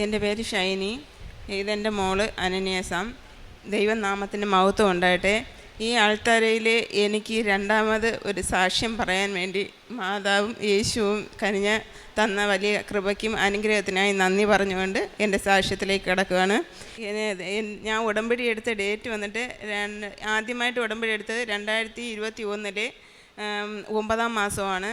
എൻ്റെ പേര് ഷൈനി. ഇതെൻ്റെ മോള് അനന്യാസം. ദൈവനാമത്തിൻ്റെ മഹത്വം ഉണ്ടാകട്ടെ. ഈ ആൾത്താരയിൽ എനിക്ക് രണ്ടാമത് ഒരു സാക്ഷ്യം പറയാൻ വേണ്ടി മാതാവും യേശുവും കനിഞ്ഞ തന്ന വലിയ കൃപയ്ക്കും അനുഗ്രഹത്തിനായി നന്ദി പറഞ്ഞുകൊണ്ട് എൻ്റെ സാക്ഷ്യത്തിലേക്ക് കിടക്കുകയാണ്. ഞാൻ ഉടമ്പടി എടുത്ത ഡേറ്റ് വന്നിട്ട് ആദ്യമായിട്ട് ഉടമ്പടി എടുത്തത് 2021 9-ാം മാസമാണ്.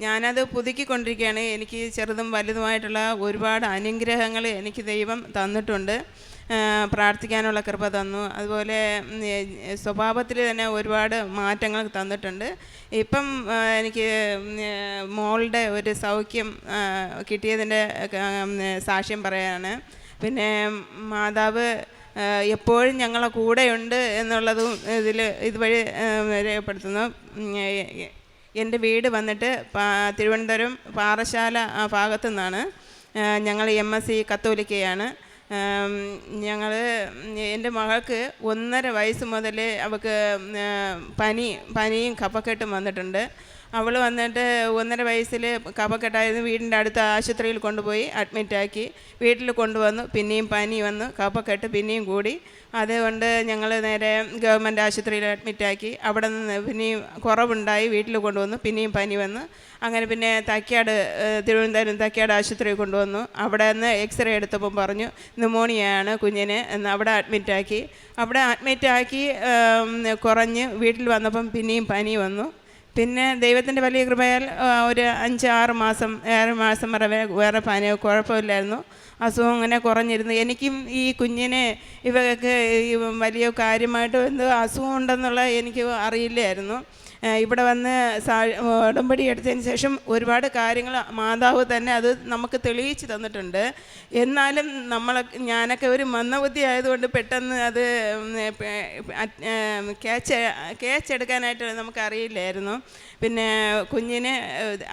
ഞാനത് പുതുക്കിക്കൊണ്ടിരിക്കുകയാണ്. എനിക്ക് ചെറുതും വലുതുമായിട്ടുള്ള ഒരുപാട് അനുഗ്രഹങ്ങൾ എനിക്ക് ദൈവം തന്നിട്ടുണ്ട്. പ്രാർത്ഥിക്കാനുള്ള കൃപ തന്നു. അതുപോലെ സ്വഭാവത്തിൽ തന്നെ ഒരുപാട് മാറ്റങ്ങൾ തന്നിട്ടുണ്ട്. ഇപ്പം എനിക്ക് മോളുടെ ഒരു സൗഖ്യം കിട്ടിയതിൻ്റെ സാക്ഷ്യം പറയാണ്. പിന്നെ മാതാവ് എപ്പോഴും ഞങ്ങളെ കൂടെയുണ്ട് എന്നുള്ളതും ഇതുവഴി രേഖപ്പെടുത്തുന്നു. എൻ്റെ വീട് വന്നിട്ട് തിരുവനന്തപുരം പാറശാല ആ ഭാഗത്തു നിന്നാണ്. ഞങ്ങൾ MSc കത്തോലിക്കയാണ്. എൻ്റെ മകൾക്ക് 1.5 വയസ്സ് മുതൽ അവൾക്ക് പനിയും കഫക്കെട്ടും വന്നിട്ടുണ്ട്. അവൾ വന്നിട്ട് 1.5 വയസ്സിൽ കഫക്കെട്ടായിരുന്നു. വീടിൻ്റെ അടുത്ത ആശുപത്രിയിൽ കൊണ്ടുപോയി അഡ്മിറ്റാക്കി. വീട്ടിൽ കൊണ്ടുവന്നു. പിന്നെയും പനി വന്നു, കഫക്കെട്ട് പിന്നെയും കൂടി. അതുകൊണ്ട് ഞങ്ങൾ നേരെ ഗവൺമെൻറ് ആശുപത്രിയിൽ അഡ്മിറ്റാക്കി. അവിടെ നിന്ന് പിന്നെയും കുറവുണ്ടായി. വീട്ടിൽ കൊണ്ടുവന്നു. പിന്നെയും പനി വന്നു. അങ്ങനെ പിന്നെ തിരുവനന്തപുരം തൈക്കാട് ആശുപത്രിയിൽ കൊണ്ടുവന്നു. അവിടെ നിന്ന് എക്സ്റേ എടുത്തപ്പം പറഞ്ഞു ന്യൂമോണിയയാണ് കുഞ്ഞിന് എന്ന്. അവിടെ അഡ്മിറ്റാക്കി കുറഞ്ഞ് വീട്ടിൽ വന്നപ്പം പിന്നെയും പനി വന്നു. പിന്നെ ദൈവത്തിൻ്റെ വലിയ കൃപയാൽ ഒരു 5-6 മാസം വരെ വേറെ പനി കുഴപ്പമില്ലായിരുന്നു. അസുഖം അങ്ങനെ കുറഞ്ഞിരുന്നു. എനിക്കും ഈ കുഞ്ഞിനെ ഇവർക്ക് വലിയ കാര്യമായിട്ട് എന്തോ അസുഖം ഉണ്ടെന്നുള്ള എനിക്ക് അറിയില്ലായിരുന്നു. ഇവിടെ വന്ന് ഉടമ്പടി എടുത്തതിന് ശേഷം ഒരുപാട് കാര്യങ്ങൾ മാതാവ് തന്നെ അത് നമുക്ക് തെളിയിച്ച് തന്നിട്ടുണ്ട്. എന്നാലും ഞാനൊക്കെ ഒരു മന്ദബുദ്ധി ആയതുകൊണ്ട് പെട്ടെന്ന് അത് ക്യാച്ചെടുക്കാനായിട്ട് നമുക്കറിയില്ലായിരുന്നു. പിന്നെ കുഞ്ഞിന്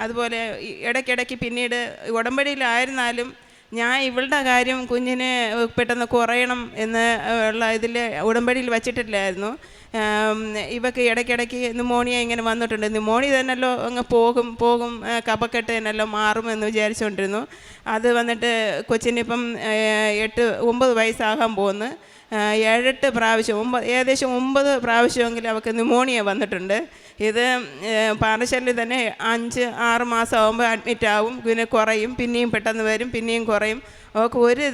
അതുപോലെ ഇടയ്ക്കിടയ്ക്ക് പിന്നീട് ഉടമ്പടിയിലായിരുന്നാലും ഞാൻ ഇവളുടെ കാര്യം കുഞ്ഞിന് പെട്ടെന്ന് കുറയണം എന്ന് ഉള്ള ഇതിൽ ഉടമ്പടിയിൽ വച്ചിട്ടില്ലായിരുന്നു. ഇവക്ക് ഇടയ്ക്കിടയ്ക്ക് ന്യൂമോണിയ ഇങ്ങനെ വന്നിട്ടുണ്ട്. ന്യൂമോണിയ തന്നെയല്ലോ അങ്ങ് പോകും കഫക്കെട്ട് തന്നെയല്ലോ മാറുമെന്ന് വിചാരിച്ചുകൊണ്ടിരുന്നു. അത് വന്നിട്ട് കൊച്ചിനിപ്പം 8-9 വയസ്സാകാൻ പോകുന്നു. 7-8 പ്രാവശ്യം ഏകദേശം 9 പ്രാവശ്യമെങ്കിലും അവൾക്ക് ന്യൂമോണിയ വന്നിട്ടുണ്ട്. ഇത് പാറശാലയിൽ തന്നെ 5-6 മാസം ആകുമ്പോൾ അഡ്മിറ്റ് ആവും. പിന്നെ കുറയും, പിന്നെയും പെട്ടെന്ന് വരും, പിന്നെയും കുറയും. അവൾക്ക് ഒരു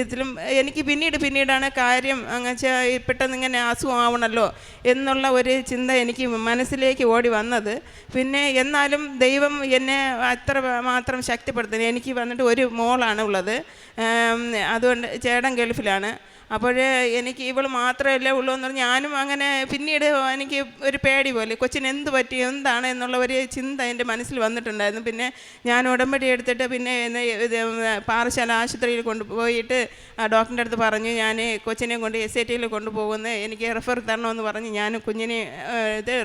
ഇതിലും എനിക്ക് പിന്നീടാണ് കാര്യം വെച്ചാൽ പെട്ടെന്ന് ഇങ്ങനെ അസുഖമാവണമല്ലോ എന്നുള്ള ഒരു ചിന്ത എനിക്ക് മനസ്സിലേക്ക് ഓടി വന്നത്. പിന്നെ എന്നാലും ദൈവം എന്നെ അത്ര മാത്രം ശക്തിപ്പെടുത്തുന്നത്. എനിക്ക് വന്നിട്ട് ഒരു മോളാണ് ഉള്ളത്. അതുകൊണ്ട് ചേട്ടൻ ഗൾഫിലാണ്. അപ്പോൾ എനിക്ക് ഇവൾ മാത്രമല്ലേ ഉള്ളൂ എന്ന് പറഞ്ഞാൽ ഞാനും അങ്ങനെ പിന്നീട് എനിക്ക് ഒരു പേടി പോലെ കൊച്ചിന് എന്ത് പറ്റി എന്താണ് എന്നുള്ള ഒരു ചിന്ത എൻ്റെ മനസ്സിൽ വന്നിട്ടുണ്ടായിരുന്നു. പിന്നെ ഞാൻ ഉടമ്പടി എടുത്തിട്ട് പിന്നെ പാറശാല ആശുപത്രിയിൽ കൊണ്ടുപോയിട്ട് ഡോക്ടറിൻ്റെ അടുത്ത് പറഞ്ഞു ഞാൻ കൊച്ചിനെ കൊണ്ട് SITയിൽ കൊണ്ടുപോകുന്നത് എനിക്ക് റെഫർ തരണമെന്ന് പറഞ്ഞ് ഞാൻ കുഞ്ഞിനെ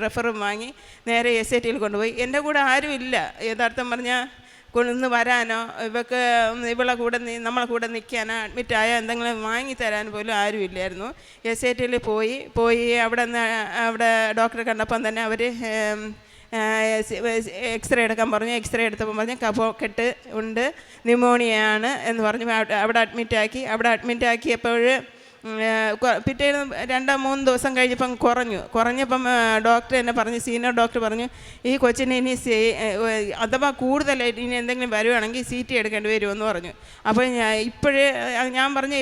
റെഫർ വാങ്ങി നേരെ SITയിൽ കൊണ്ടുപോയി. എൻ്റെ കൂടെ ആരും ഇല്ല. യഥാർത്ഥം പറഞ്ഞാൽ കൊണ്ടു വരാനോ ഇവളെ കൂടെ നമ്മളെ കൂടെ നിൽക്കാനോ അഡ്മിറ്റായ എന്തെങ്കിലും വാങ്ങിത്തരാൻ പോലും ആരുമില്ലായിരുന്നു. SITയിൽ പോയി അവിടെ ഡോക്ടറെ കണ്ടപ്പം തന്നെ അവർ എക്സ്റേ എടുക്കാൻ പറഞ്ഞു. എക്സ്റേ എടുത്തപ്പോൾ പറഞ്ഞു കഫക്കെട്ട് ഉണ്ട്, ന്യൂമോണിയയാണ് എന്ന് പറഞ്ഞു. അവിടെ അഡ്മിറ്റാക്കിയപ്പോൾ പിറ്റേന്ന് 2-3 ദിവസം കഴിഞ്ഞപ്പം കുറഞ്ഞപ്പം ഡോക്ടർ എന്നെ പറഞ്ഞു, സീനിയർ ഡോക്ടർ പറഞ്ഞു ഈ കൊച്ചിന് ഇനി അഥവാ കൂടുതലായിട്ട് ഇനി എന്തെങ്കിലും വരുവാണെങ്കിൽ CT എടുക്കേണ്ടി വരുമെന്ന് പറഞ്ഞു. അപ്പോൾ ഞാൻ പറഞ്ഞു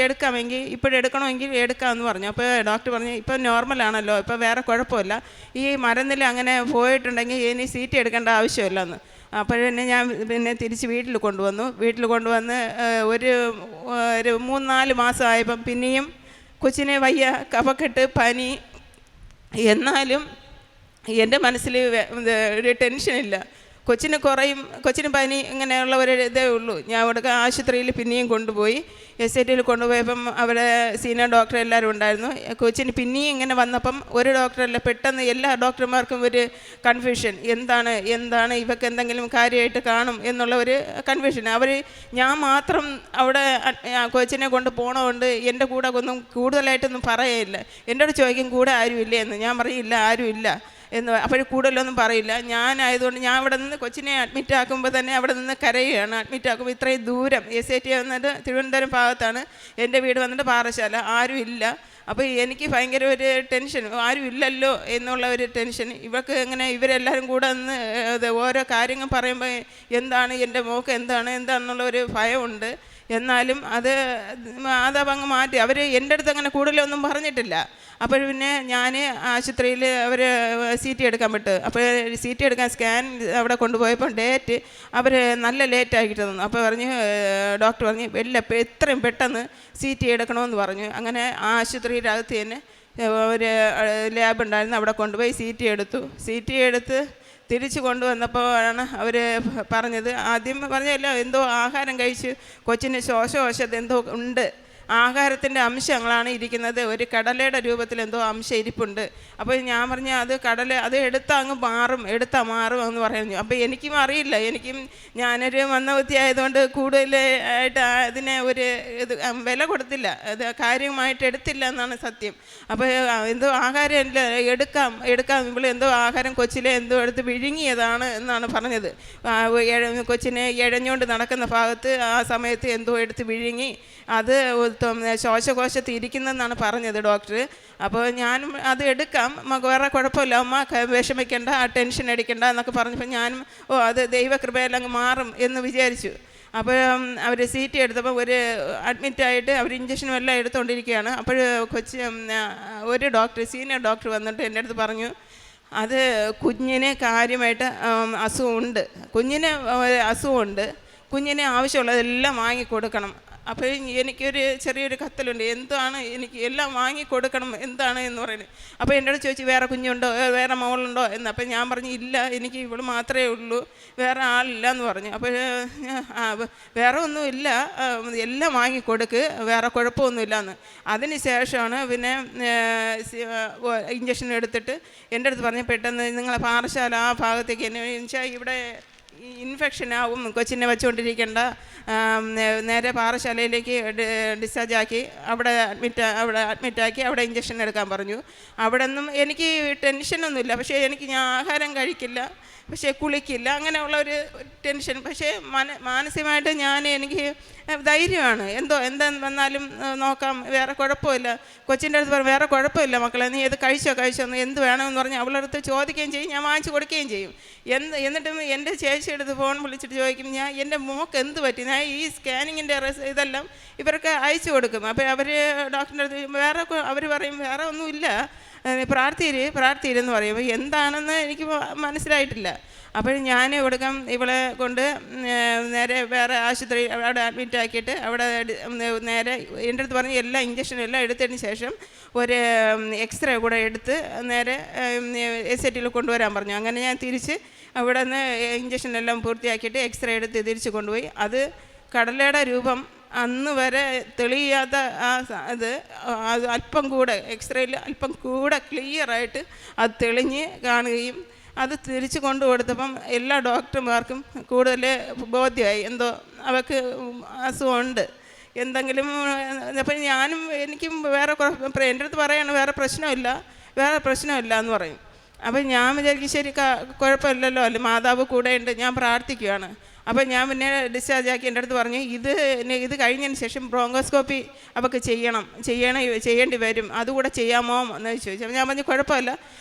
ഇപ്പോഴെടുക്കണമെങ്കിൽ എടുക്കാമെന്ന് പറഞ്ഞു. അപ്പോൾ ഡോക്ടർ പറഞ്ഞു ഇപ്പം നോർമലാണല്ലോ, ഇപ്പം വേറെ കുഴപ്പമില്ല, ഈ മരുന്നിൽ അങ്ങനെ പോയിട്ടുണ്ടെങ്കിൽ ഇനി CT എടുക്കേണ്ട ആവശ്യമില്ലെന്ന്. അപ്പോഴെന്നെ ഞാൻ തിരിച്ച് വീട്ടിൽ കൊണ്ടുവന്ന് ഒരു 3-4 മാസമായപ്പം പിന്നെയും കൊച്ചിനെ വയ്യ, കഫക്കെട്ട്, പനി. എന്നാലും എൻ്റെ മനസ്സിൽ ഒരു ടെൻഷനില്ല. കൊച്ചിന് കുറയും, കൊച്ചിന് പനി ഇങ്ങനെയുള്ള ഒരു ഇതേ ഉള്ളൂ. ഞാൻ അവിടെ ആശുപത്രിയിൽ പിന്നെയും കൊണ്ടുപോയി. SITയിൽ കൊണ്ടുപോയപ്പം അവിടെ സീനിയർ ഡോക്ടർ എല്ലാവരും ഉണ്ടായിരുന്നു. കൊച്ചിന് പിന്നെയും ഇങ്ങനെ വന്നപ്പം ഒരു ഡോക്ടറല്ല, പെട്ടെന്ന് എല്ലാ ഡോക്ടർമാർക്കും ഒരു കൺഫ്യൂഷൻ. എന്താണ് ഇവർക്ക് എന്തെങ്കിലും കാര്യമായിട്ട് കാണും എന്നുള്ള ഒരു കൺഫ്യൂഷൻ. ഞാൻ മാത്രം അവിടെ കൊച്ചിനെ കൊണ്ട് പോണതുകൊണ്ട് എൻ്റെ കൂടെ ഒന്നും കൂടുതലായിട്ടൊന്നും പറയില്ല. എന്നോട് ചോദിക്കും കൂടെ ആരുമില്ലേ എന്ന്. ഞാൻ പറയില്ല, ആരുമില്ല. എന്ന്. അപ്പോൾ കൂടുതലൊന്നും പറയില്ല. ഞാനായതുകൊണ്ട് ഞാൻ അവിടെ നിന്ന് കൊച്ചിനെ അഡ്മിറ്റ് ആക്കുമ്പോൾ തന്നെ അവിടെ നിന്ന് കരയുകയാണ്. അഡ്മിറ്റ് ആക്കുമ്പോൾ ഇത്രയും ദൂരം SAT വന്നിട്ട് തിരുവനന്തപുരം ഭാഗത്താണ്, എൻ്റെ വീട് വന്നിട്ട് പാറശാല, ആരും ഇല്ല. അപ്പോൾ എനിക്ക് ഭയങ്കര ഒരു ടെൻഷൻ, ആരും ഇല്ലല്ലോ എന്നുള്ള ഒരു ടെൻഷൻ. ഇവർക്ക് എങ്ങനെ ഇവരെല്ലാവരും കൂടെ ഒന്ന് ഓരോ കാര്യങ്ങൾ പറയുമ്പോൾ എന്താണ് എൻ്റെ മോക്ക് എന്താണെന്നുള്ള ഒരു ഭയമുണ്ട്. എന്നാലും അതങ്ങ് മാറ്റി. അവർ എൻ്റെ അടുത്ത് അങ്ങനെ കൂടുതലൊന്നും പറഞ്ഞിട്ടില്ല. അപ്പോൾ പിന്നെ ഞാൻ ആശുപത്രിയിൽ അവർ CT എടുക്കാൻ വിട്ടു. അപ്പോൾ CT എടുക്കാൻ സ്കാൻ അവിടെ കൊണ്ടുപോയപ്പോൾ ഡേറ്റ് അവർ നല്ല ലേറ്റാക്കിയിട്ട് തന്നു. അപ്പോൾ ഡോക്ടർ പറഞ്ഞു എത്രയും പെട്ടെന്ന് CT എടുക്കണമെന്ന് പറഞ്ഞു. അങ്ങനെ ആശുപത്രിയുടെ അകത്ത് തന്നെ ഒരു ലാബ് ഉണ്ടായിരുന്നു, അവിടെ കൊണ്ടുപോയി CT എടുത്ത് തിരിച്ചു കൊണ്ടുവന്നപ്പോൾ ആണ് അവർ പറഞ്ഞത്, ആദ്യം പറഞ്ഞല്ലോ എന്തോ ആഹാരം കഴിച്ച് കൊച്ചിന് ശ്വാസകോശത്ത് എന്തോ ഉണ്ട്, ആഹാരത്തിൻ്റെ അംശങ്ങളാണ് ഇരിക്കുന്നത്, ഒരു കടലയുടെ രൂപത്തിൽ എന്തോ അംശം ഇരിപ്പുണ്ട്. അപ്പോൾ ഞാൻ പറഞ്ഞു അത് എടുത്താൽ മാറും എന്ന് പറയുന്നു. അപ്പോൾ എനിക്കും അറിയില്ല, ഞാനൊരു മന്ദബുദ്ധി ആയതുകൊണ്ട് കൂടുതലായിട്ട് അതിനെ ഒരു വില കൊടുത്തില്ല, അത് കാര്യമായിട്ട് എടുത്തില്ല എന്നാണ് സത്യം. അപ്പോൾ എന്തോ ആഹാരം എടുക്കാം എന്തോ ആഹാരം കൊച്ചിലെ എന്തോ എടുത്ത് വിഴുങ്ങിയതാണ് എന്നാണ് പറഞ്ഞത്. കൊച്ചിനെ ഇഴഞ്ഞുകൊണ്ട് നടക്കുന്ന ഭാഗത്ത് ആ സമയത്ത് എന്തോ എടുത്ത് വിഴുങ്ങി അത് ശ്വാസകോശത്ത് ഇരിക്കുന്നതെന്നാണ് പറഞ്ഞത് ഡോക്ടർ. അപ്പോൾ ഞാനും അത് എടുക്കാം, വേറെ കുഴപ്പമില്ല, അമ്മ വിഷമിക്കേണ്ട, ടെൻഷൻ അടിക്കേണ്ട എന്നൊക്കെ പറഞ്ഞപ്പോൾ ഞാനും അത് ദൈവകൃപയിൽ അങ്ങ് മാറും എന്ന് വിചാരിച്ചു. അപ്പോൾ അവർ CT എടുത്തപ്പോൾ അഡ്മിറ്റായിട്ട് അവർ ഇഞ്ചക്ഷനും എല്ലാം എടുത്തുകൊണ്ടിരിക്കുകയാണ്. അപ്പോൾ ഒരു സീനിയർ ഡോക്ടർ വന്നിട്ട് എൻ്റെ അടുത്ത് പറഞ്ഞു, അത് കുഞ്ഞിന് കാര്യമായിട്ട് കുഞ്ഞിന് ആവശ്യമുള്ളതെല്ലാം വാങ്ങിക്കൊടുക്കണം. അപ്പോൾ എനിക്കൊരു ചെറിയൊരു കത്തലുണ്ട്, എനിക്ക് എല്ലാം വാങ്ങിക്കൊടുക്കണം എന്താണ് എന്ന് പറയുന്നത്. അപ്പോൾ എൻ്റെ അടുത്ത് ചോദിച്ചു വേറെ കുഞ്ഞുണ്ടോ, വേറെ മോളുണ്ടോ എന്ന്. അപ്പോൾ ഞാൻ പറഞ്ഞു ഇല്ല, എനിക്ക് ഇവൾ മാത്രമേ ഉള്ളൂ, വേറെ ആളില്ല എന്ന് പറഞ്ഞു. അപ്പോൾ വേറെ ഒന്നുമില്ല, എല്ലാം വാങ്ങിക്കൊടുക്ക്, വേറെ കുഴപ്പമൊന്നുമില്ല എന്ന്. അതിന് ശേഷമാണ് പിന്നെ ഇഞ്ചക്ഷൻ എടുത്തിട്ട് എൻ്റെ അടുത്ത് പറഞ്ഞു പെട്ടെന്ന് നിങ്ങളെ പാറശാല ആ ഭാഗത്തേക്ക് എന്നെ വെച്ചാൽ ഇവിടെ ഇൻഫെക്ഷനാവും, കൊച്ചിനെ വെച്ചുകൊണ്ടിരിക്കേണ്ട, നേരെ പാറശാലയിലേക്ക് ഡിസ്ചാർജ് ആക്കി അവിടെ അഡ്മിറ്റാക്കി അവിടെ ഇഞ്ചക്ഷൻ എടുക്കാൻ പറഞ്ഞു. അവിടെ നിന്നും എനിക്ക് ടെൻഷനൊന്നുമില്ല, പക്ഷേ ഞാൻ ആഹാരം കഴിക്കില്ല, പക്ഷേ കുളിക്കില്ല, അങ്ങനെയുള്ള ഒരു ടെൻഷൻ. പക്ഷേ മാനസികമായിട്ട് എനിക്ക് ധൈര്യമാണ്, എന്താ വന്നാലും നോക്കാം, വേറെ കുഴപ്പമില്ല. കൊച്ചിൻ്റെ അടുത്ത് പറഞ്ഞു വേറെ കുഴപ്പമില്ല മക്കളെ, നീ ഇത് കഴിച്ചോ എന്ത് വേണമെന്ന് പറഞ്ഞ് അവളുടെ അടുത്ത് ചോദിക്കുകയും ചെയ്യും, ഞാൻ വാങ്ങിച്ചു കൊടുക്കുകയും ചെയ്യും. എന്നിട്ടും എൻ്റെ ചേച്ചി എടുത്ത് ഫോൺ വിളിച്ചിട്ട് ചോദിക്കും എൻ്റെ മോക്ക് എന്ത് പറ്റി, ഞാൻ ഈ സ്കാനിങ്ങിൻ്റെ ഇതെല്ലാം ഇവർക്ക് അയച്ചു കൊടുക്കും. അപ്പോൾ ഡോക്ടറിൻ്റെ അടുത്ത് അവർ പറയും വേറെ ഒന്നുമില്ല, പ്രാർത്ഥിയിരെന്ന് പറയും. എന്താണെന്ന് എനിക്ക് മനസ്സിലായിട്ടില്ല. അപ്പോൾ ഞാൻ ഇവളെ കൊണ്ട് നേരെ വേറെ ആശുപത്രി അവിടെ അഡ്മിറ്റാക്കിയിട്ട് അവിടെ നേരെ എൻ്റെ അടുത്ത് പറഞ്ഞ് എല്ലാ ഇഞ്ചക്ഷനും എല്ലാം എടുത്തതിന് ശേഷം ഒരു എക്സ്റേ കൂടെ എടുത്ത് നേരെ SATയിൽ കൊണ്ടുവരാൻ പറഞ്ഞു. അങ്ങനെ ഞാൻ തിരിച്ച് അവിടെ നിന്ന് ഇഞ്ചക്ഷനെല്ലാം പൂർത്തിയാക്കിയിട്ട് എക്സ്റേ എടുത്ത് തിരിച്ച് കൊണ്ടുപോയി. അത് കടലയുടെ രൂപം അന്ന് വരെ തെളിയാത്ത അത് അല്പം കൂടെ എക്സ്റേയിൽ അല്പം കൂടെ ക്ലിയറായിട്ട് അത് തെളിഞ്ഞ് കാണുകയും അത് തിരിച്ച് കൊണ്ടു കൊടുത്തപ്പം എല്ലാ ഡോക്ടർമാർക്കും കൂടുതൽ ബോധ്യമായി എന്തോ അവർക്ക് അസുഖമുണ്ട് എന്തെങ്കിലും. അപ്പം എനിക്കും വേറെ എൻ്റെ അടുത്ത് പറയാണ് വേറെ പ്രശ്നമില്ല എന്ന് പറയും. അപ്പം ഞാൻ വിചാരിക്കും ശരി കുഴപ്പമില്ലല്ലോ, അല്ലേ മാതാവ് കൂടെ ഉണ്ട്, ഞാൻ പ്രാർത്ഥിക്കുകയാണ്. അപ്പോൾ ഞാൻ പിന്നെ ഡിസ്ചാർജ് ആക്കി എൻ്റെ അടുത്ത് പറഞ്ഞു ഇത് കഴിഞ്ഞതിന് ശേഷം ബ്രോങ്കോസ്കോപ്പി അവൾക്ക് ചെയ്യേണ്ടി വരും, അതുകൂടെ ചെയ്യാമോ എന്ന് ചോദിച്ചു. അപ്പോൾ ഞാൻ പറഞ്ഞു കുഴപ്പമില്ല,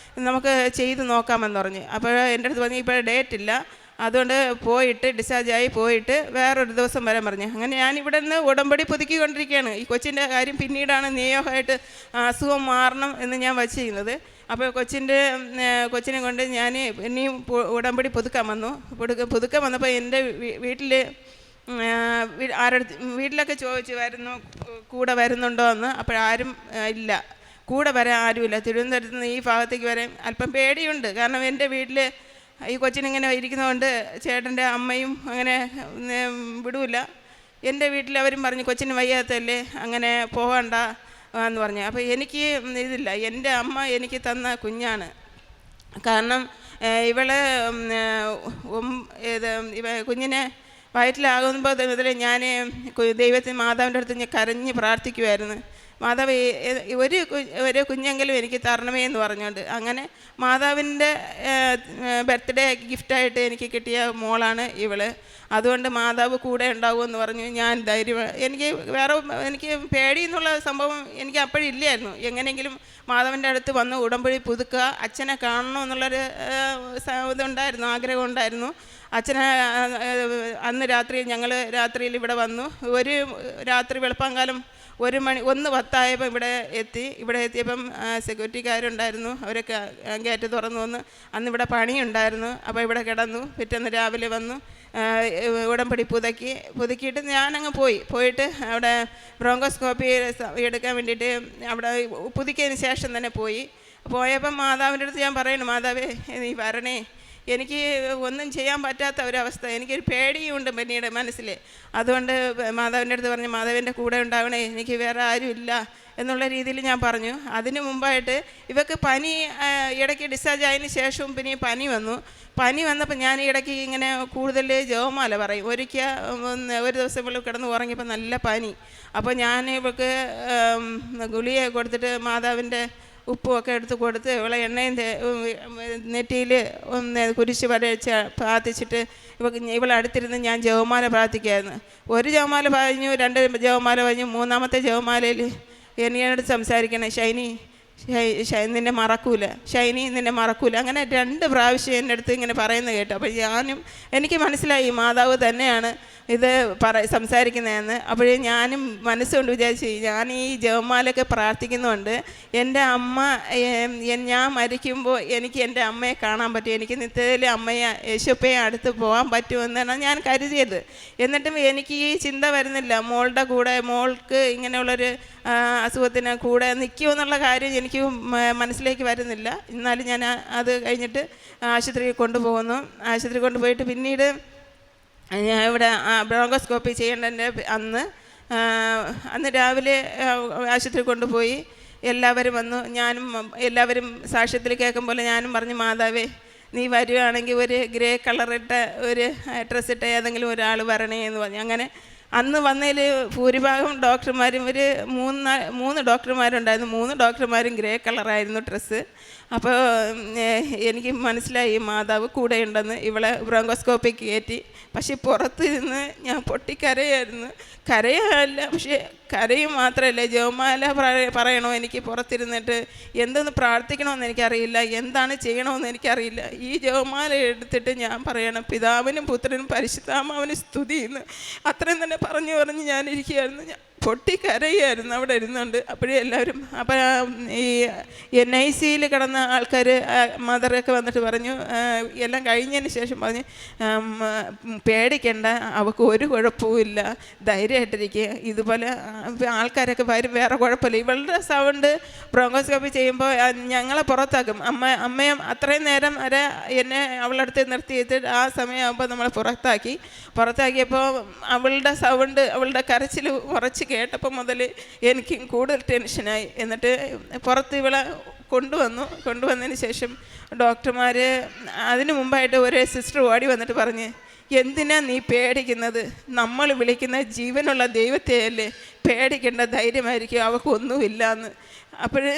നമുക്ക് ചെയ്ത് നോക്കാമെന്ന് പറഞ്ഞു. അപ്പോൾ എൻ്റെ അടുത്ത് പറഞ്ഞു ഇപ്പോൾ ഡേറ്റ് ഇല്ല, അതുകൊണ്ട് ഡിസ്ചാർജായി പോയിട്ട് വേറൊരു ദിവസം വരാൻ പറഞ്ഞു. അങ്ങനെ ഞാൻ ഇവിടെ നിന്ന് ഉടമ്പടി പുതുക്കിക്കൊണ്ടിരിക്കുകയാണ്. ഈ കൊച്ചിൻ്റെ കാര്യം പിന്നീടാണ് നിയോഗമായിട്ട് അസുഖം മാറണം എന്ന് ഞാൻ വച്ചിരുന്നത്. അപ്പോൾ കൊച്ചിനെ കൊണ്ട് ഞാൻ ഇനിയും ഉടമ്പടി പുതുക്കാൻ വന്നപ്പോൾ എൻ്റെ വീട്ടിലൊക്കെ ചോദിച്ചു കൂടെ വരുന്നുണ്ടോ എന്ന്. അപ്പോഴാരും ഇല്ല, കൂടെ വരാൻ ആരുമില്ല. തിരുവനന്തപുരത്ത് നിന്ന് ഈ ഭാഗത്തേക്ക് വരാൻ അല്പം പേടിയുണ്ട്. കാരണം എൻ്റെ വീട്ടിൽ ഈ കൊച്ചിനിങ്ങനെ ഇരിക്കുന്നതുകൊണ്ട് ചേട്ടൻ്റെ അമ്മയും അങ്ങനെ വിടൂല. എൻ്റെ വീട്ടിൽ അവരും പറഞ്ഞു കൊച്ചിന് വയ്യാത്തല്ലേ അങ്ങനെ പോകണ്ട എന്ന് പറഞ്ഞു. അപ്പോൾ എനിക്ക് ഇതില്ല, എൻ്റെ അമ്മ എനിക്ക് തന്ന കുഞ്ഞാണ്. കാരണം കുഞ്ഞിനെ വയറ്റിലാകുമ്പോൾ മുതൽ ഞാൻ മാതാവിൻ്റെ അടുത്ത് ഞാൻ കരഞ്ഞ് പ്രാർത്ഥിക്കുമായിരുന്നു. മാതാവ് ഒരു കുഞ്ഞെങ്കിലും എനിക്ക് തരണമേ എന്ന് പറഞ്ഞുകൊണ്ട് അങ്ങനെ മാതാവിൻ്റെ ബർത്ത്ഡേ ഗിഫ്റ്റായിട്ട് എനിക്ക് കിട്ടിയ മോളാണ് ഇവൾ. അതുകൊണ്ട് മാതാവ് കൂടെ ഉണ്ടാവുമെന്ന് പറഞ്ഞു. ഞാൻ എനിക്ക് പേടി എന്നുള്ള സംഭവം എനിക്ക് അപ്പോഴില്ലായിരുന്നു. എങ്ങനെയെങ്കിലും മാതാവിൻ്റെ അടുത്ത് വന്ന് ഉടമ്പടി പുതുക്കുക, അച്ഛനെ കാണണമെന്നുള്ളൊരു ഇതുണ്ടായിരുന്നു, ആഗ്രഹം ഉണ്ടായിരുന്നു. അച്ഛനെ അന്ന് ഞങ്ങൾ രാത്രിയിൽ ഇവിടെ വന്നു. ഒരു രാത്രി വെളുപ്പാങ്കാലം 1:10 ഇവിടെ എത്തിയപ്പം സെക്യൂരിറ്റിക്കാരുണ്ടായിരുന്നു. അവരൊക്കെ ഗേറ്റ് തുറന്നു വന്ന് അന്നിവിടെ പണിയുണ്ടായിരുന്നു. അപ്പോൾ ഇവിടെ കിടന്നു. പിറ്റേന്ന് രാവിലെ വന്നു ഉടമ്പടി പുതുക്കിയിട്ട് ഞാനങ്ങ് പോയിട്ട് അവിടെ ബ്രോങ്കോസ്കോപ്പി എടുക്കാൻ വേണ്ടിയിട്ട് അവിടെ പുതുക്കിയതിന് ശേഷം തന്നെ പോയപ്പം മാതാവിൻ്റെ അടുത്ത് ഞാൻ പറയുന്നു, മാതാവേ നീ വരണേ, എനിക്ക് ഒന്നും ചെയ്യാൻ പറ്റാത്ത ഒരവസ്ഥ, എനിക്കൊരു പേടിയുണ്ട് പിന്നീട് മനസ്സിൽ. അതുകൊണ്ട് മാതാവിൻ്റെ അടുത്ത് പറഞ്ഞു, മാതാവിൻ്റെ കൂടെ ഉണ്ടാവണേ, എനിക്ക് വേറെ ആരും ഇല്ല എന്നുള്ള രീതിയിൽ ഞാൻ പറഞ്ഞു. അതിന് മുമ്പായിട്ട് ഇവർക്ക് പനി ഇടയ്ക്ക് ഡിസ്ചാർജ് ആയതിന് ശേഷവും പിന്നെ പനി വന്നപ്പോൾ ഞാൻ ഇടയ്ക്ക് ഇങ്ങനെ കൂടുതൽ ജപമാല പറയും. ഒരു ദിവസം ഇവൾ കിടന്ന് ഉറങ്ങിയപ്പോൾ നല്ല പനി. അപ്പോൾ ഞാൻ ഇവൾക്ക് ഗുളിക കൊടുത്തിട്ട് മാതാവിൻ്റെ ഉപ്പുമൊക്കെ എടുത്ത് കൊടുത്ത് ഇവളെ എണ്ണയും നെറ്റിയിൽ കുരിശ് വരച്ച് പ്രാർത്ഥിച്ചിട്ട് ഇവളടുത്തിരുന്ന് ഞാൻ ജപമാല പ്രാർത്ഥിക്കുകയായിരുന്നു. ഒരു ജപമാല പറഞ്ഞു, 2 ജപമാല പറഞ്ഞു. 3ാമത്തെ ജപമാലയിൽ എന്നോട് സംസാരിക്കണേ, ഷൈനി നിന്നെ മറക്കൂല, നിന്നെ മറക്കൂല. അങ്ങനെ 2 പ്രാവശ്യം എൻ്റെ അടുത്ത് ഇങ്ങനെ പറയുന്നത് കേട്ടു. അപ്പോൾ എനിക്ക് മനസ്സിലായി മാതാവ് തന്നെയാണ് ഇത് സംസാരിക്കുന്നതെന്ന്. അപ്പോഴേ ഞാനും മനസ്സുകൊണ്ട് വിചാരിച്ചു, ഞാൻ ഈ ജപമാലയൊക്കെ പ്രാർത്ഥിക്കുന്നുണ്ട് എൻ്റെ അമ്മ, ഞാൻ മരിക്കുമ്പോൾ എനിക്ക് എൻ്റെ അമ്മയെ കാണാൻ പറ്റും, എനിക്ക് നിത്യത്തിൽ അമ്മയെ യേശുപ്പയെ അടുത്ത് പോകാൻ പറ്റുമെന്നാണ് ഞാൻ കരുതിയത്. എന്നിട്ടും എനിക്ക് ഈ ചിന്ത വരുന്നില്ല, മോൾക്ക് ഇങ്ങനെയുള്ളൊരു അസുഖത്തിന് കൂടെ നിൽക്കുമെന്നുള്ള കാര്യം എനിക്ക് മനസ്സിലേക്ക് വരുന്നില്ല. എന്നാലും ഞാൻ അത് കഴിഞ്ഞിട്ട് ആശുപത്രിയിൽ കൊണ്ടുപോകുന്നു. ആശുപത്രി കൊണ്ടുപോയിട്ട് പിന്നീട് ഞാൻ ഇവിടെ ബ്രോങ്കോസ്കോപ്പി ചെയ്യേണ്ടതിൻ്റെ അന്ന് രാവിലെ ആശുപത്രി കൊണ്ടുപോയി. എല്ലാവരും വന്നു. എല്ലാവരും സാക്ഷ്യത്തിൽ കേൾക്കും പോലെ ഞാനും പറഞ്ഞു, മാതാവേ നീ വരുവാണെങ്കിൽ ഒരു ഗ്രേ കളറിട്ട ഒരു ഡ്രസ്സിട്ട ഏതെങ്കിലും ഒരാൾ വരണേ എന്ന് പറഞ്ഞു. അങ്ങനെ അന്ന് വന്നതിൽ ഭൂരിഭാഗം ഡോക്ടർമാരും 3 ഡോക്ടർമാരുണ്ടായിരുന്നു. 3 ഡോക്ടർമാരും ഗ്രേ കളറായിരുന്നു ഡ്രസ്സ്. അപ്പോൾ എനിക്ക് മനസ്സിലായി മാതാവ് കൂടെയുണ്ടെന്ന്. ഇവളെ ബ്രോങ്കോസ്കോപ്പിക്ക് കയറ്റി. പക്ഷേ പുറത്തിരുന്ന് ഞാൻ പൊട്ടിക്കരയായിരുന്നു. കരയല്ല, പക്ഷേ കരയും മാത്രമല്ല, ജപമാല പറയണോ എനിക്ക് പുറത്തിരുന്നിട്ട്, എന്തെന്ന് പ്രാർത്ഥിക്കണമെന്ന് എനിക്കറിയില്ല, എന്താണ് ചെയ്യണമെന്ന് എനിക്കറിയില്ല. ഈ ജപമാല എടുത്തിട്ട് ഞാൻ പറയണം, പിതാവിനും പുത്രനും പരിശുദ്ധാത്മാവിനും സ്തുതിയെന്ന് അത്രയും തന്നെ പറഞ്ഞ് ഞാനിരിക്കുകയായിരുന്നു. ഞാൻ പൊട്ടിക്കരയായിരുന്നു അവിടെ ഇരുന്നുണ്ട്. അപ്പോഴേ എല്ലാവരും ഈ NICയിൽ കിടന്ന ആൾക്കാർ മദറൊക്കെ വന്നിട്ട് പറഞ്ഞു, എല്ലാം കഴിഞ്ഞതിന് ശേഷം പറഞ്ഞു, പേടിക്കണ്ട, അവൾക്ക് ഒരു കുഴപ്പവുമില്ല, ധൈര്യമായിട്ടിരിക്കുക, ഇതുപോലെ ആൾക്കാരൊക്കെ വരും, വേറെ കുഴപ്പമില്ല. ഇവളുടെ സൗണ്ട് ബ്രോങ്കോസ്കോപ്പി ചെയ്യുമ്പോൾ ഞങ്ങളെ പുറത്താക്കും. അമ്മയും അത്രയും നേരം വരെ എന്നെ അവളടുത്ത് നിർത്തിയിട്ട് ആ സമയമാകുമ്പോൾ നമ്മളെ പുറത്താക്കിയപ്പോൾ അവളുടെ സൗണ്ട്, അവളുടെ കരച്ചിൽ കുറച്ച് കേട്ടപ്പോൾ മുതൽ എനിക്കും കൂടുതൽ ടെൻഷനായി. എന്നിട്ട് പുറത്ത് ഇവളെ കൊണ്ടുവന്നതിന് ശേഷം ഡോക്ടർമാർ അതിന് മുമ്പായിട്ട് ഒരു സിസ്റ്റർ ഓടി വന്നിട്ട് പറഞ്ഞ്, എന്തിനാ നീ പേടിക്കുന്നത്, നമ്മൾ വിളിക്കുന്ന ജീവനുള്ള ദൈവത്തെയല്ലേ, പേടിക്കേണ്ട, ധൈര്യമായിരിക്കും, അവൾക്കൊന്നുമില്ലയെന്ന്. അപ്പോഴേ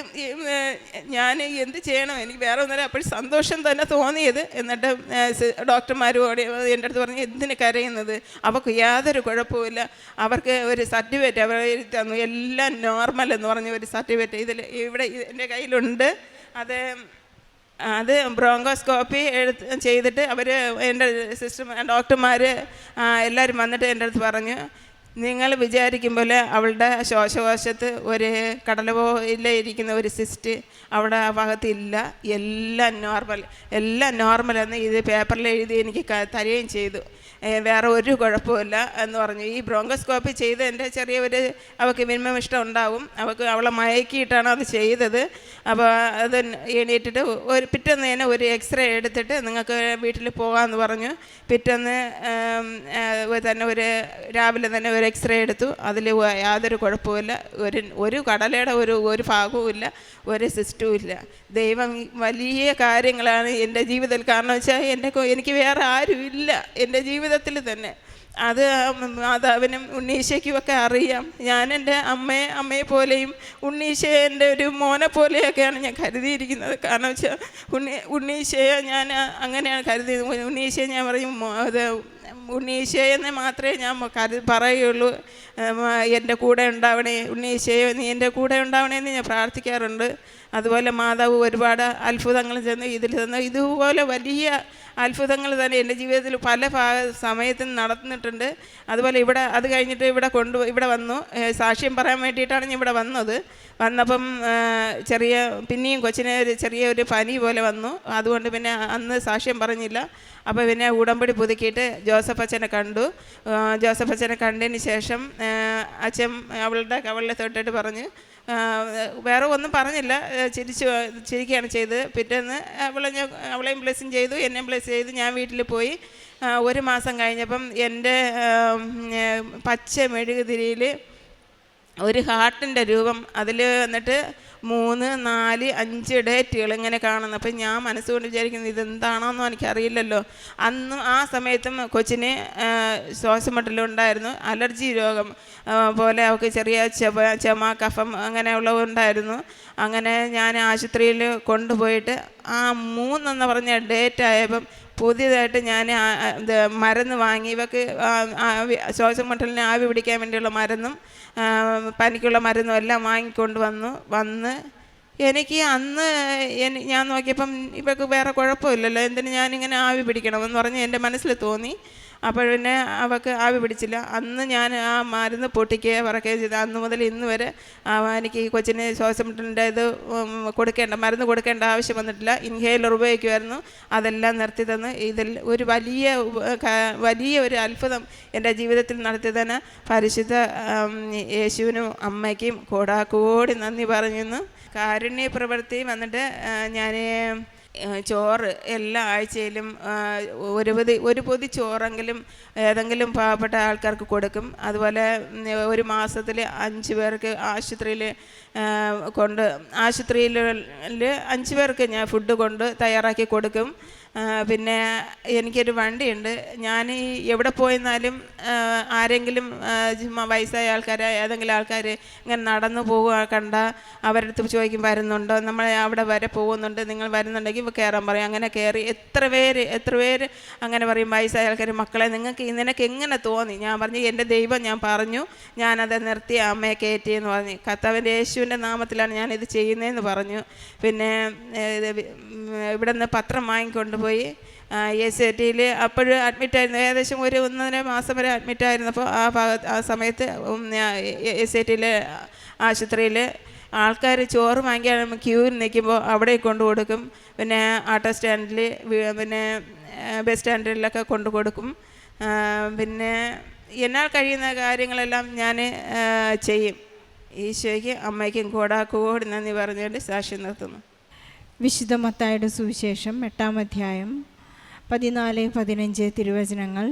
ഞാൻ എന്ത് ചെയ്യണം, എനിക്ക് വേറെ ഒന്നുമില്ല. അപ്പോൾ സന്തോഷം തന്നെ തോന്നിയത്. എന്നിട്ട് ഡോക്ടർമാരോട് എൻ്റെ അടുത്ത് പറഞ്ഞ്, എന്തിന് കരയുന്നത്, അവർക്ക് യാതൊരു കുഴപ്പമില്ല, അവർക്ക് ഒരു സർട്ടിഫിക്കറ്റ് അവർ തന്നു, എല്ലാം നോർമൽ എന്ന് പറഞ്ഞ ഒരു സർട്ടിഫിക്കറ്റ് ഇവിടെ എൻ്റെ കയ്യിലുണ്ട്. അത് ബ്രോങ്കോസ്കോപ്പി ചെയ്തിട്ട് അവർ എൻ്റെ ഡോക്ടർമാർ എല്ലാവരും വന്നിട്ട് എൻ്റെ അടുത്ത് പറഞ്ഞു, നിങ്ങൾ വിചാരിക്കും പോലെ അവളുടെ ശ്വാസകോശത്ത് ഒരു കടലപോയിലിരിക്കുന്ന ഒരു സിസ്റ്റ് അവിടെ ആ ഭാഗത്തില്ല, എല്ലാം നോർമലെന്ന് ഇത് പേപ്പറിൽ എഴുതി എനിക്ക് തരികയും ചെയ്തു. വേറെ ഒരു കുഴപ്പമില്ല എന്ന് പറഞ്ഞു. ഈ ബ്രോങ്കോസ്കോപ്പി ചെയ്ത് എൻ്റെ അവൾക്ക് മിനിമം ഇഷ്ടം ഉണ്ടാവും, അവളെ മയക്കിയിട്ടാണ് അത് ചെയ്തത്. അപ്പോൾ അത് എണീറ്റിട്ട് പിറ്റേന്ന് തന്നെ ഒരു എക്സ്റേ എടുത്തിട്ട് നിങ്ങൾക്ക് വീട്ടിൽ പോകാമെന്ന് പറഞ്ഞു. പിറ്റേന്ന് തന്നെ രാവിലെ തന്നെ ഒരു എക്സ്റേ എടുത്തു. അതിൽ യാതൊരു കുഴപ്പമില്ല, ഒരു കടലയുടെ ഒരു ഭാഗവും ഇല്ല, ഒരു സിസ്റ്റവും ഇല്ല. ദൈവം വലിയ കാര്യങ്ങളാണ് എൻ്റെ ജീവിതത്തിൽ. കാരണം വെച്ചാൽ എനിക്ക് വേറെ ആരും ഇല്ല എൻ്റെ ജീവിതത്തിൽ തന്നെ. അത് മാതാവിനും ഉണ്ണീശയ്ക്കുമൊക്കെ അറിയാം. ഞാൻ എൻ്റെ അമ്മയെ പോലെയും ഉണ്ണീശയെ എൻ്റെ ഒരു മോനെ പോലെയൊക്കെയാണ് ഞാൻ കരുതിയിരിക്കുന്നത്. കാരണം വെച്ചാൽ ഉണ്ണീശയെ ഞാൻ അങ്ങനെയാണ് കരുതിയത്. ഉണ്ണീശയെ ഞാൻ പറയും അത് ഉണ്ണീശയെന്ന് മാത്രമേ ഞാൻ പറയുള്ളൂ. എൻ്റെ കൂടെ ഉണ്ടാവണേ ഉണ്ണീശയോ, നീ എൻ്റെ കൂടെ ഉണ്ടാവണേന്ന് ഞാൻ പ്രാർത്ഥിക്കാറുണ്ട്. അതുപോലെ മാതാവ് ഒരുപാട് അത്ഭുതങ്ങൾ ചെന്ന് ഇതിൽ തന്നു. ഇതുപോലെ വലിയ അത്ഭുതങ്ങൾ തന്നെ എൻ്റെ ജീവിതത്തിൽ പല സമയത്തും നടന്നിട്ടുണ്ട്. അതുപോലെ അത് കഴിഞ്ഞിട്ട് ഇവിടെ വന്നു സാക്ഷ്യം പറയാൻ വേണ്ടിയിട്ടാണ് ഞാൻ ഇവിടെ വന്നത്. വന്നപ്പം പിന്നെയും കൊച്ചിന് ചെറിയൊരു പനി പോലെ വന്നു. അതുകൊണ്ട് പിന്നെ അന്ന് സാക്ഷ്യം പറഞ്ഞില്ല. അപ്പോൾ പിന്നെ ഉടമ്പടി പുതുക്കിയിട്ട് ജോസഫ് അച്ഛനെ കണ്ടു. ജോസഫ് അച്ഛനെ കണ്ടതിന് ശേഷം അച്ഛൻ അവളുടെ തൊട്ടിട്ട് പറഞ്ഞ്, വേറെ ഒന്നും പറഞ്ഞില്ല, ചിരിക്കുകയാണ് ചെയ്തത്. പിറ്റേന്ന് അവളെയും ബ്ലെസ്സിങ് ചെയ്തു, എന്നെയും ബ്ലെസ് ചെയ്തു. ഞാൻ വീട്ടിൽ പോയി. ഒരു മാസം കഴിഞ്ഞപ്പം എൻ്റെ പച്ച മെഴുകുതിരിയിൽ ഒരു ഹാർട്ടിൻ്റെ രൂപം, അതിൽ എന്നിട്ട് 3, 4, 5 ഡേറ്റുകൾ ഇങ്ങനെ കാണുന്നു. അപ്പം ഞാൻ മനസ്സുകൊണ്ട് വിചാരിക്കുന്നത് ഇതെന്താണെന്നോ എനിക്കറിയില്ലല്ലോ. അന്നും ആ സമയത്തും കൊച്ചിന് ശ്വാസമുട്ടലുണ്ടായിരുന്നു, അലർജി രോഗം പോലെ അവൾക്ക് ചെറിയ ചുമ കഫം അങ്ങനെയുള്ളതുണ്ടായിരുന്നു. അങ്ങനെ ഞാൻ ആശുപത്രിയിൽ കൊണ്ടുപോയിട്ട് ആ 3 എന്ന് പറഞ്ഞ ഡേറ്റ് ആയപ്പം പുതിയതായിട്ട് ഞാൻ മരുന്ന് വാങ്ങി. ഇവക്ക് ശ്വാസമുട്ടലിന് ആവി പിടിക്കാൻ വേണ്ടിയുള്ള മരുന്നും പനിക്കുള്ള മരുന്നും എല്ലാം വാങ്ങിക്കൊണ്ട് വന്ന് എനിക്ക് അന്ന് ഞാൻ നോക്കിയപ്പം ഇവക്ക് വേറെ കുഴപ്പമില്ലല്ലോ, എന്തിന് ഞാനിങ്ങനെ ആവി പിടിക്കണമെന്ന് പറഞ്ഞ് എൻ്റെ മനസ്സിൽ തോന്നി. അപ്പോൾ പിന്നെ അവൾക്ക് ആവി പിടിച്ചില്ല. അന്ന് ഞാൻ ആ മരുന്ന് പൊട്ടിക്കുകയോ പറക്കുകയോ ചെയ്ത് അന്ന് മുതൽ ഇന്ന് വരെ എനിക്ക് ഈ കൊച്ചിന് ശ്വാസമുട്ടലിൻ്റെ മരുന്ന് കൊടുക്കേണ്ട ആവശ്യം വന്നിട്ടില്ല. ഇൻഹേലർ ഉപയോഗിക്കുമായിരുന്നു, അതെല്ലാം നിർത്തി തന്ന് ഇതിൽ ഒരു വലിയ ഒരു അത്ഭുതം എൻ്റെ ജീവിതത്തിൽ നടത്തി തന്നെ പരിശുദ്ധ യേശുവിനും അമ്മയ്ക്കും കോടാക്കോടി നന്ദി പറയുന്നു. കാരുണ്യ പ്രവൃത്തി വന്നിട്ട് ഞാൻ ചോറ് എല്ലാ ആഴ്ചയിലും ഒരു പൊതി ചോറെങ്കിലും ഏതെങ്കിലും പാവപ്പെട്ട ആൾക്കാർക്ക് കൊടുക്കും. അതുപോലെ ഒരു മാസത്തിൽ 5 പേർക്ക് ആശുപത്രിയിൽ 5 പേർക്ക് ഞാൻ ഫുഡ് തയ്യാറാക്കി കൊടുക്കും. പിന്നെ എനിക്കൊരു വണ്ടിയുണ്ട്. ഞാൻ എവിടെ പോയെന്നാലും ആരെങ്കിലും വയസ്സായ ആൾക്കാർ ഏതെങ്കിലും ആൾക്കാർ ഇങ്ങനെ നടന്നു പോകുക കണ്ട അവരുടെ അടുത്ത് ചോദിക്കും വരുന്നുണ്ടോ, നമ്മൾ അവിടെ വരെ പോകുന്നുണ്ട്, നിങ്ങൾ വരുന്നുണ്ടെങ്കിൽ കയറാൻ പറയും. അങ്ങനെ കയറി എത്ര പേര് അങ്ങനെ പറയും. വയസ്സായ ആൾക്കാർ മക്കളെ നിനക്ക് എങ്ങനെ തോന്നി? ഞാൻ പറഞ്ഞു എൻ്റെ ദൈവം ഞാൻ പറഞ്ഞു, ഞാനത് നിർത്തി അമ്മയെ കയറ്റിയെന്ന് പറഞ്ഞു. കർത്താവിൻ്റെ യേശുവിൻ്റെ നാമത്തിലാണ് ഞാനിത് ചെയ്യുന്നതെന്ന് പറഞ്ഞു. പിന്നെ ഇവിടെ നിന്ന് പത്രം വാങ്ങിക്കൊണ്ട് പോയി SATയിൽ അപ്പോഴും അഡ്മിറ്റായിരുന്നു. ഏകദേശം ഒരു 1.5 മാസം വരെ അഡ്മിറ്റായിരുന്നപ്പോൾ ആ സമയത്ത് SATയിൽ ആശുപത്രിയിൽ ആൾക്കാർ ചോറ് വാങ്ങിക്കാൻ ക്യൂവിൽ നിൽക്കുമ്പോൾ അവിടെ കൊണ്ടു കൊടുക്കും. പിന്നെ ഓട്ടോ സ്റ്റാൻഡിൽ പിന്നെ ബസ് സ്റ്റാൻഡിലൊക്കെ കൊണ്ടു കൊടുക്കും. പിന്നെ എന്നാൽ കഴിയുന്ന കാര്യങ്ങളെല്ലാം ഞാൻ ചെയ്യും. ഈശോയ്ക്ക് അമ്മയ്ക്കും കോടാക്കോടി നന്ദി പറഞ്ഞുകൊണ്ട് സാക്ഷ്യം നിർത്തുന്നു. വിശുദ്ധ മത്തായിയുടെ സുവിശേഷം 8-ാം അധ്യായം 14-15 തിരുവചനങ്ങൾ.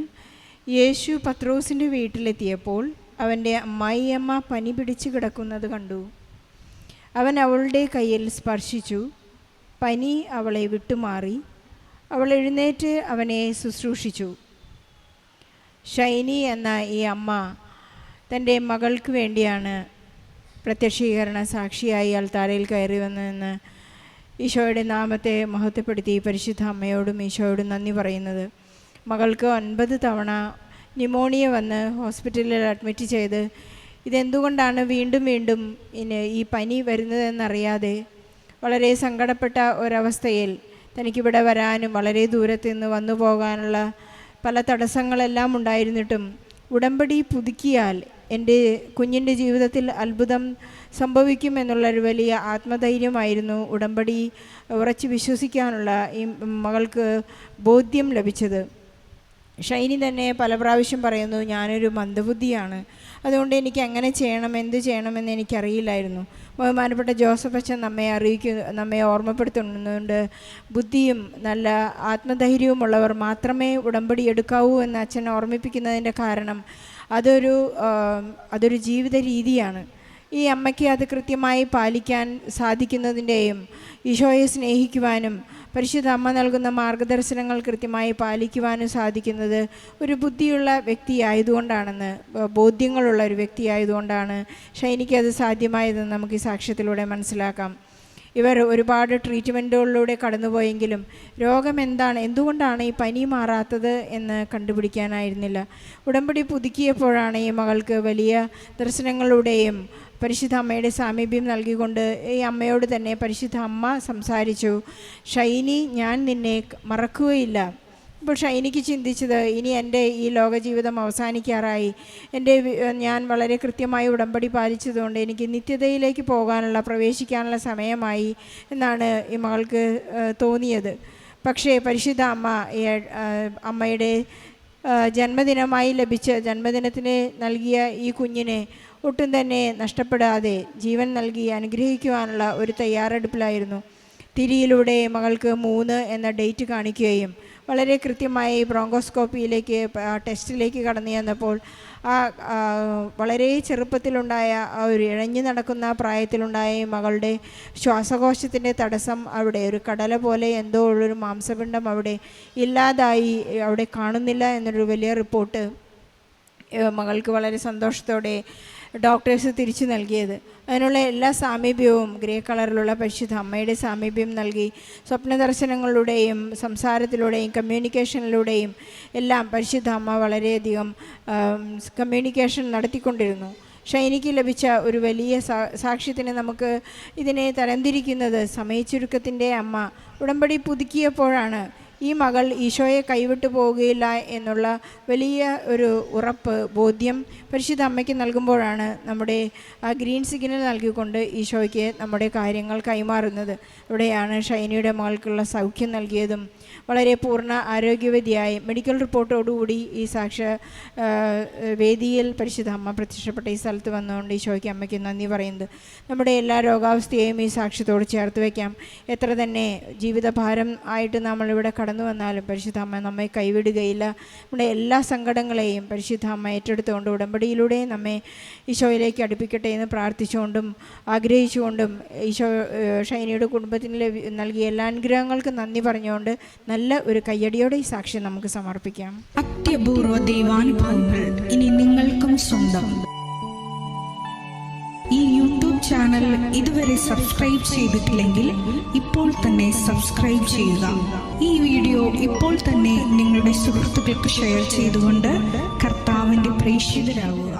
യേശു പത്രോസിൻ്റെ വീട്ടിലെത്തിയപ്പോൾ അവൻ്റെ അമ്മായിയമ്മ പനി പിടിച്ചു കിടക്കുന്നത് കണ്ടു. അവൻ അവളുടെ കയ്യിൽ സ്പർശിച്ചു. പനി അവളെ വിട്ടുമാറി. അവൾ എഴുന്നേറ്റ് അവനെ ശുശ്രൂഷിച്ചു. ഷൈനി എന്ന ഈ അമ്മ തൻ്റെ മകൾക്ക് വേണ്ടിയാണ് പ്രത്യക്ഷീകരണ സാക്ഷിയായി അൾത്താരയിൽ കയറി വന്നതെന്ന് ഈശോയുടെ നാമത്തെ മഹത്വപ്പെടുത്തി പരിശുദ്ധ അമ്മയോടും ഈശോയോടും നന്ദി പറയുന്നത്. മകൾക്ക് 9 തവണ ന്യൂമോണിയ വന്ന് ഹോസ്പിറ്റലിൽ അഡ്മിറ്റ് ചെയ്ത് ഇതെന്തുകൊണ്ടാണ് വീണ്ടും ഈ പനി വരുന്നതെന്നറിയാതെ വളരെ സങ്കടപ്പെട്ട ഒരവസ്ഥയിൽ തനിക്കിവിടെ വരാനും വളരെ ദൂരത്ത് നിന്ന് വന്നു പോകാനുള്ള പല തടസ്സങ്ങളെല്ലാം ഉണ്ടായിരുന്നിട്ടും ഉടമ്പടി പുതുക്കിയാൽ എൻ്റെ കുഞ്ഞിൻ്റെ ജീവിതത്തിൽ അത്ഭുതം സംഭവിക്കുമെന്നുള്ളൊരു വലിയ ആത്മധൈര്യമായിരുന്നു ഉടമ്പടി ഉറച്ചു വിശ്വസിക്കാനുള്ള ഈ മകൾക്ക് ബോധ്യം ലഭിച്ചത്. ഷൈനി തന്നെ പല പ്രാവശ്യം പറയുന്നു, ഞാനൊരു മന്ദബുദ്ധിയാണ്, അതുകൊണ്ട് എനിക്ക് എങ്ങനെ ചെയ്യണം എന്ത് ചെയ്യണമെന്ന് എനിക്കറിയില്ലായിരുന്നു. ബഹുമാനപ്പെട്ട ജോസഫ് അച്ഛൻ നമ്മെ ഓർമ്മപ്പെടുത്തുന്നുണ്ട്, ബുദ്ധിയും നല്ല ആത്മധൈര്യവുമുള്ളവർ മാത്രമേ ഉടമ്പടി എടുക്കാവൂ എന്ന് അച്ഛൻ ഓർമ്മിപ്പിക്കുന്നതിൻ്റെ കാരണം അതൊരു ജീവിത രീതിയാണ്. ഈ അമ്മയ്ക്ക് അത് കൃത്യമായി പാലിക്കാൻ സാധിക്കുന്നതിൻ്റെയും ഈശോയെ സ്നേഹിക്കുവാനും പരിശുദ്ധ അമ്മ നൽകുന്ന മാർഗദർശനങ്ങൾ കൃത്യമായി പാലിക്കുവാനും സാധിക്കുന്നത് ഒരു ബുദ്ധിയുള്ള വ്യക്തിയായതുകൊണ്ടാണെന്ന്, ബോധ്യങ്ങളുള്ള ഒരു വ്യക്തിയായതുകൊണ്ടാണ് ഷൈനിക്ക് അത് സാധ്യമായതെന്ന് നമുക്ക് ഈ സാക്ഷ്യത്തിലൂടെ മനസ്സിലാക്കാം. ഇവർ ഒരുപാട് ട്രീറ്റ്മെൻറ്റുകളിലൂടെ കടന്നുപോയെങ്കിലും രോഗം എന്തുകൊണ്ടാണ് ഈ പനി മാറാത്തത് എന്ന് കണ്ടുപിടിക്കാനായിരുന്നില്ല. ഉടമ്പടി പുതുക്കിയപ്പോഴാണ് ഈ മകൾക്ക് വലിയ ദർശനങ്ങളിലൂടെയും പരിശുദ്ധ അമ്മയുടെ സാമീപ്യം നൽകിക്കൊണ്ട് ഈ അമ്മയോട് തന്നെ പരിശുദ്ധ അമ്മ സംസാരിച്ചു, ഷൈനി, ഞാൻ നിന്നെ മറക്കുകയില്ല. ഇപ്പോൾ ഷൈനിക്ക് ചിന്തിച്ചത്, ഇനി എൻ്റെ ഈ ലോകജീവിതം അവസാനിക്കാറായി, ഞാൻ വളരെ കൃത്യമായി ഉടമ്പടി പാലിച്ചതുകൊണ്ട് എനിക്ക് നിത്യതയിലേക്ക് പ്രവേശിക്കാനുള്ള സമയമായി എന്നാണ് ഈ മകൾക്ക് തോന്നിയത്. പക്ഷേ പരിശുദ്ധ അമ്മയുടെ ജന്മദിനത്തിന് നൽകിയ ഈ കുഞ്ഞിനെ ഒട്ടും തന്നെ നഷ്ടപ്പെടാതെ ജീവൻ നൽകി അനുഗ്രഹിക്കുവാനുള്ള ഒരു തയ്യാറെടുപ്പിലായിരുന്നു. തിരിയിലൂടെ മകൾക്ക് 3 എന്ന ഡേറ്റ് കാണിക്കുകയും വളരെ കൃത്യമായി ബ്രോങ്കോസ്കോപ്പിയിലേക്ക് ടെസ്റ്റിലേക്ക് കടന്നു ചെന്നപ്പോൾ വളരെ ചെറുപ്പത്തിലുണ്ടായ ഒരു ഇഴഞ്ഞു നടക്കുന്ന പ്രായത്തിലുണ്ടായ മകളുടെ ശ്വാസകോശത്തിൻ്റെ തടസ്സം, അവിടെ ഒരു കടല പോലെ എന്തോ ഉള്ളൊരു മാംസപിണ്ഡം അവിടെ ഇല്ലാതായി, അവിടെ കാണുന്നില്ല എന്നൊരു വലിയ റിപ്പോർട്ട് മകൾക്ക് വളരെ സന്തോഷത്തോടെ ഡോക്ടേഴ്സ് തിരിച്ചു നൽകിയത്. അതിനുള്ള എല്ലാ സാമീപ്യവും ഗ്രേ കളറിലുള്ള പരിശുദ്ധ അമ്മയുടെ സാമീപ്യം നൽകി. സ്വപ്ന ദർശനങ്ങളിലൂടെയും സംസാരത്തിലൂടെയും കമ്മ്യൂണിക്കേഷനിലൂടെയും എല്ലാം പരിശുദ്ധ അമ്മ വളരെയധികം കമ്മ്യൂണിക്കേഷൻ നടത്തിക്കൊണ്ടിരുന്നു. ഷൈനിക്ക് ലഭിച്ച ഒരു വലിയ സാക്ഷ്യത്തിന് നമുക്ക് ഇതിനെ തരംതിരിക്കുന്നത്, സമയച്ചുരുക്കത്തിൻ്റെ അമ്മ ഉടമ്പടി പുതുക്കിയപ്പോഴാണ് ഈ മകൾ ഈശോയെ കൈവിട്ടു പോവുകയില്ല എന്നുള്ള വലിയ ഒരു ബോധ്യം പരിശുദ്ധ അമ്മയ്ക്ക് നൽകുമ്പോഴാണ് നമ്മുടെ ആ ഗ്രീൻ സിഗ്നൽ നൽകിക്കൊണ്ട് ഈശോയ്ക്ക് നമ്മുടെ കാര്യങ്ങൾ കൈമാറുന്നത്. ഇവിടെയാണ് ഷൈനിയുടെ മകൾക്കുള്ള സൗഖ്യം നൽകിയതും വളരെ പൂർണ്ണ ആരോഗ്യവതിയായി മെഡിക്കൽ റിപ്പോർട്ടോടുകൂടി ഈ വേദിയിൽ പരിശുദ്ധ അമ്മ പ്രത്യക്ഷപ്പെട്ട ഈ സ്ഥലത്ത് വന്നുകൊണ്ട് ഈശോയ്ക്ക് അമ്മയ്ക്ക് നന്ദി പറയുന്നത്. നമ്മുടെ എല്ലാ രോഗാവസ്ഥയെയും ഈ സാക്ഷ്യത്തോട് ചേർത്ത് വയ്ക്കാം. എത്ര തന്നെ ജീവിതഭാരം ആയിട്ട് നമ്മളിവിടെ കടന്നു വന്നാലും പരിശുദ്ധ അമ്മ നമ്മെ കൈവിടുകയില്ല. നമ്മുടെ എല്ലാ സങ്കടങ്ങളെയും പരിശുദ്ധ അമ്മ ഏറ്റെടുത്തുകൊണ്ട് ഉടമ്പടിയിലൂടെ നമ്മെ ഈശോയിലേക്ക് അടുപ്പിക്കട്ടെ എന്ന് പ്രാർത്ഥിച്ചുകൊണ്ടും ആഗ്രഹിച്ചുകൊണ്ടും ഷൈനിയുടെ കുടുംബത്തിന് നൽകിയ എല്ലാ അനുഗ്രഹങ്ങൾക്കും നന്ദി പറഞ്ഞുകൊണ്ട് നല്ല ഒരു കയ്യടിയോടെ ഈ സാക്ഷ്യം നമുക്ക് സമർപ്പിക്കാം. അത്യപൂർവ ദൈവാനുഭവങ്ങൾ ഇനി നിങ്ങൾക്കും സ്വന്തം. ഈ യൂട്യൂബ് ചാനൽ ഇതുവരെ സബ്സ്ക്രൈബ് ചെയ്തിട്ടില്ലെങ്കിൽ ഇപ്പോൾ തന്നെ സബ്സ്ക്രൈബ് ചെയ്യുക. ഈ വീഡിയോ ഇപ്പോൾ തന്നെ നിങ്ങളുടെ സുഹൃത്തുക്കൾക്ക് ഷെയർ ചെയ്തുകൊണ്ട് കർത്താവിൻ്റെ പ്രേക്ഷിതരാകുക.